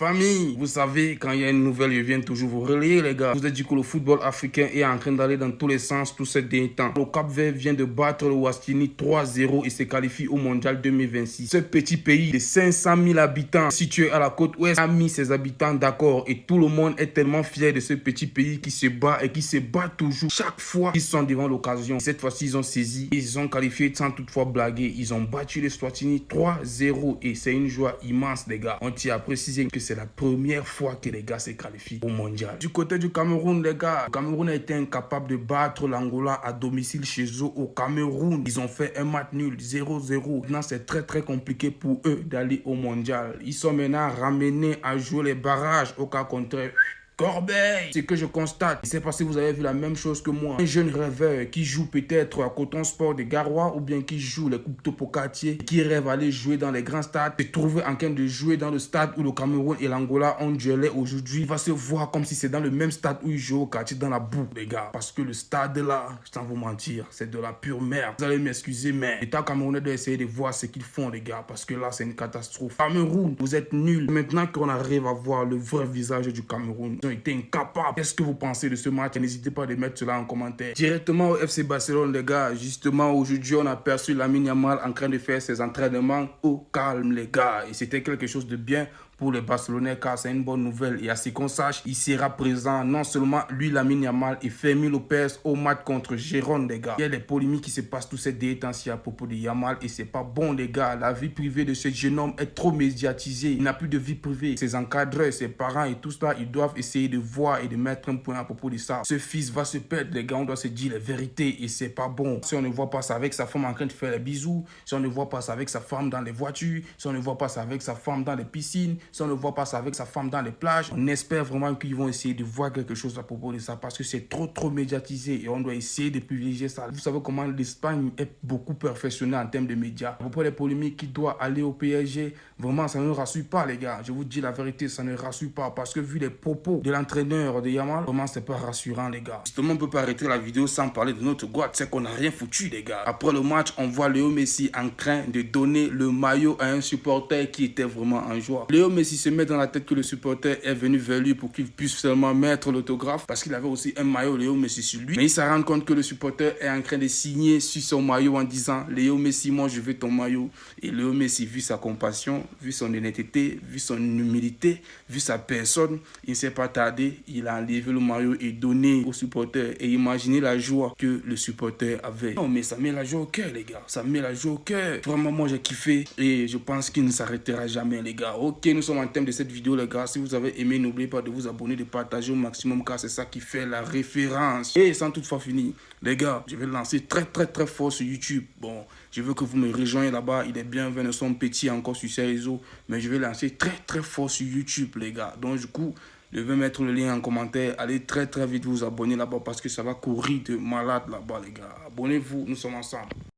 Famille, vous savez, quand il y a une nouvelle, je viens toujours vous relayer, les gars. Vous avez dit que le football africain est en train d'aller dans tous les sens tous ces derniers temps. Le Cap-Vert vient de battre le Wastini 3-0 et se qualifie au Mondial 2026. Ce petit pays de 500 000 habitants situé à la côte ouest a mis ses habitants d'accord et tout le monde est tellement fier de ce petit pays qui se bat et qui se bat toujours chaque fois qu'ils sont devant l'occasion. Cette fois-ci, ils ont saisi, ils ont qualifié sans toutefois blaguer. Ils ont battu le Swatini 3-0 et c'est une joie immense, les gars. On tient à préciser que c'est la première fois que les gars se qualifient au mondial. Du côté du Cameroun, les gars, le Cameroun a été incapable de battre l'Angola à domicile chez eux au Cameroun. Ils ont fait un match nul, 0-0. Maintenant, c'est très compliqué pour eux d'aller au mondial. Ils sont maintenant ramenés à jouer les barrages au cas contraire. Corbeil, c'est que je constate, je ne sais pas si vous avez vu la même chose que moi. Un jeune rêveur qui joue peut-être à Coton Sport de Garoua ou bien qui joue les Coupes Topocatier, qui rêve d'aller jouer dans les grands stades, se trouver en train de jouer dans le stade où le Cameroun et l'Angola ont duelé aujourd'hui. Il va se voir comme si c'est dans le même stade où il joue au quartier dans la boue, les gars. Parce que le stade là, sans vous mentir, c'est de la pure merde. Vous allez m'excuser, mais l'État camerounais doit essayer de voir ce qu'ils font, les gars. Parce que là, c'est une catastrophe. Cameroun, vous êtes nuls. Maintenant qu'on arrive à voir le vrai visage du Cameroun, ils ont été incapables. Qu'est-ce que vous pensez de ce match? N'hésitez pas à mettre cela en commentaire. Directement au FC Barcelone, les gars. Justement, aujourd'hui, on a aperçu Lamine Yamal en train de faire ses entraînements au calme, les gars. Et c'était quelque chose de bien pour les Barcelonais, car c'est une bonne nouvelle. Et à ce qu'on sache, il sera présent non seulement lui, Lamine Yamal, et Fermin Lopez au match contre Gérone, les gars. Il y a des polémiques qui se passent tous ces derniers temps à propos de Yamal et c'est pas bon, les gars. La vie privée de ce jeune homme est trop médiatisée. Il n'a plus de vie privée. Ses encadreurs, ses parents et tout ça, ils doivent essayer de voir et de mettre un point à propos de ça. Ce fils va se perdre, les gars. On doit se dire la vérité et c'est pas bon. Si on ne voit pas ça avec sa femme en train de faire les bisous, si on ne voit pas ça avec sa femme dans les voitures, si on ne voit pas ça avec sa femme dans les piscines, si on ne voit pas ça avec sa femme dans les plages, on espère vraiment qu'ils vont essayer de voir quelque chose à propos de ça parce que c'est trop médiatisé et on doit essayer de privilégier ça. Vous savez comment l'Espagne est beaucoup perfectionnée en termes de médias. À propos des polémiques qui doit aller au PSG, vraiment ça ne rassure pas, les gars. Je vous dis la vérité, ça ne rassure pas parce que vu les propos de l'entraîneur de Yamal, vraiment c'est pas rassurant, les gars. Justement, on peut pas arrêter la vidéo sans parler de notre Guad, c'est qu'on n'a rien foutu, les gars. Après le match, on voit Léo Messi en train de donner le maillot à un supporter qui était vraiment en joie. Léo Messi se met dans la tête que le supporter est venu vers lui pour qu'il puisse seulement mettre l'autographe parce qu'il avait aussi un maillot Léo Messi sur lui. Mais il se rend compte que le supporter est en train de signer sur son maillot en disant Léo Messi, moi je veux ton maillot. Et Léo Messi, vu sa compassion, vu son honnêteté, vu son humilité, vu sa personne, il ne s'est pas tardé. Il a enlevé le maillot et donné au supporter. Et imaginez la joie que le supporter avait. Non mais ça met la joie au cœur, les gars. Ça met la joie au cœur. Vraiment, moi j'ai kiffé et je pense qu'il ne s'arrêtera jamais, les gars. Ok, nous sommes en thème de cette vidéo, les gars. Si vous avez aimé, n'oubliez pas de vous abonner, de partager au maximum car c'est ça qui fait la référence. Et sans toutefois finir, les gars, je vais lancer très fort sur YouTube. Bon, je veux que vous me rejoigniez là-bas. Il est bien 20, nous sommes petits encore sur ces réseaux, mais je vais lancer très fort sur YouTube, les gars. Donc du coup, je vais mettre le lien en commentaire. Allez très vite vous abonner là-bas parce que ça va courir de malade là-bas, les gars. Abonnez-vous, nous sommes ensemble.